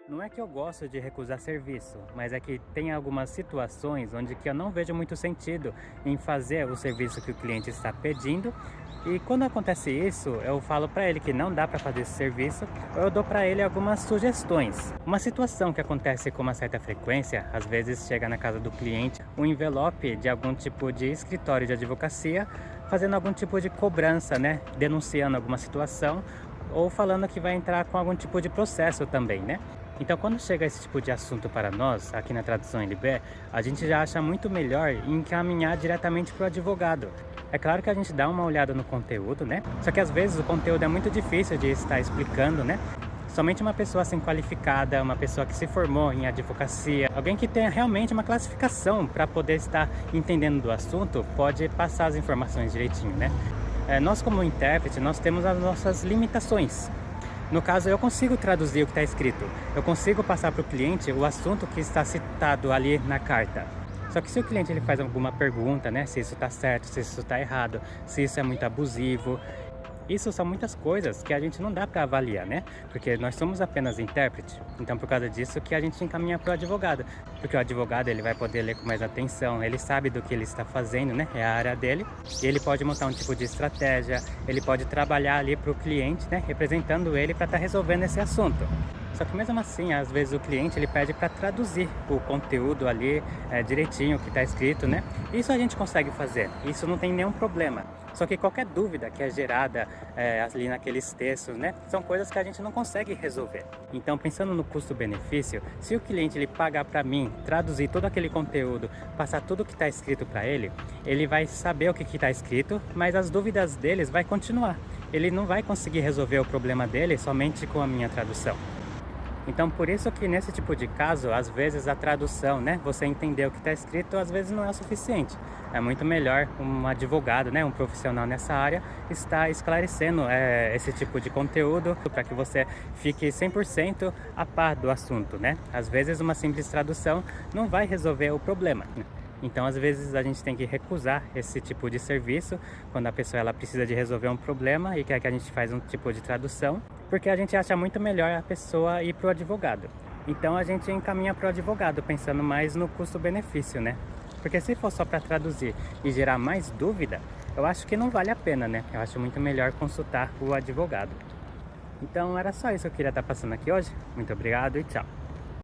Não é que eu gosto de recusar serviço, mas é que tem algumas situações onde que eu não vejo muito sentido em fazer o serviço que o cliente está pedindo. E quando acontece isso, eu falo para ele que não dá para fazer esse serviço, ou eu dou para ele algumas sugestões. Uma situação que acontece com uma certa frequência, às vezes chega na casa do cliente um envelope de algum tipo de escritório de advocacia, fazendo algum tipo de cobrança, né, denunciando alguma situação ou falando que vai entrar com algum tipo de processo também, né? Então, quando chega esse tipo de assunto para nós, aqui na Tradução LB, a gente já acha muito melhor encaminhar diretamente para o advogado. É claro que a gente dá uma olhada no conteúdo, né? Só que às vezes o conteúdo é muito difícil de estar explicando, né? Somente uma pessoa assim qualificada, uma pessoa que se formou em advocacia, alguém que tenha realmente uma classificação para poder estar entendendo do assunto, pode passar as informações direitinho, né? Nós como intérprete, nós temos as nossas limitações. No caso, eu consigo traduzir o que está escrito, eu consigo passar para o cliente o assunto que está citado ali na carta. Só que se o cliente ele faz alguma pergunta, né, se isso está certo, se isso está errado, se isso é muito abusivo, isso são muitas coisas que a gente não dá para avaliar, né? Porque nós somos apenas intérprete. Então, por causa disso que a gente encaminha para o advogado. Porque o advogado ele vai poder ler com mais atenção, ele sabe do que ele está fazendo, né? É a área dele. E ele pode montar um tipo de estratégia, ele pode trabalhar ali para o cliente, né? Representando ele para estar resolvendo esse assunto. Só que mesmo assim, às vezes o cliente ele pede para traduzir o conteúdo ali direitinho, o que está escrito, né? Isso a gente consegue fazer, isso não tem nenhum problema. Só que qualquer dúvida que é gerada ali naqueles textos, né? São coisas que a gente não consegue resolver. Então, pensando no custo-benefício, se o cliente ele pagar para mim, traduzir todo aquele conteúdo, passar tudo o que está escrito para ele, ele vai saber o que está escrito, mas as dúvidas deles vai continuar. Ele não vai conseguir resolver o problema dele somente com a minha tradução. Então, por isso que nesse tipo de caso, às vezes a tradução, né, você entender o que está escrito, às vezes não é o suficiente. É muito melhor um advogado, né, um profissional nessa área, estar esclarecendo esse tipo de conteúdo para que você fique 100% a par do assunto, né? Às vezes uma simples tradução não vai resolver o problema. Então, às vezes a gente tem que recusar esse tipo de serviço quando a pessoa ela precisa de resolver um problema e quer que a gente faça um tipo de tradução, porque a gente acha muito melhor a pessoa ir para o advogado. Então, a gente encaminha para o advogado, pensando mais no custo-benefício, né? Porque se for só para traduzir e gerar mais dúvida, eu acho que não vale a pena, né? Eu acho muito melhor consultar o advogado. Então, era só isso que eu queria estar passando aqui hoje. Muito obrigado e tchau!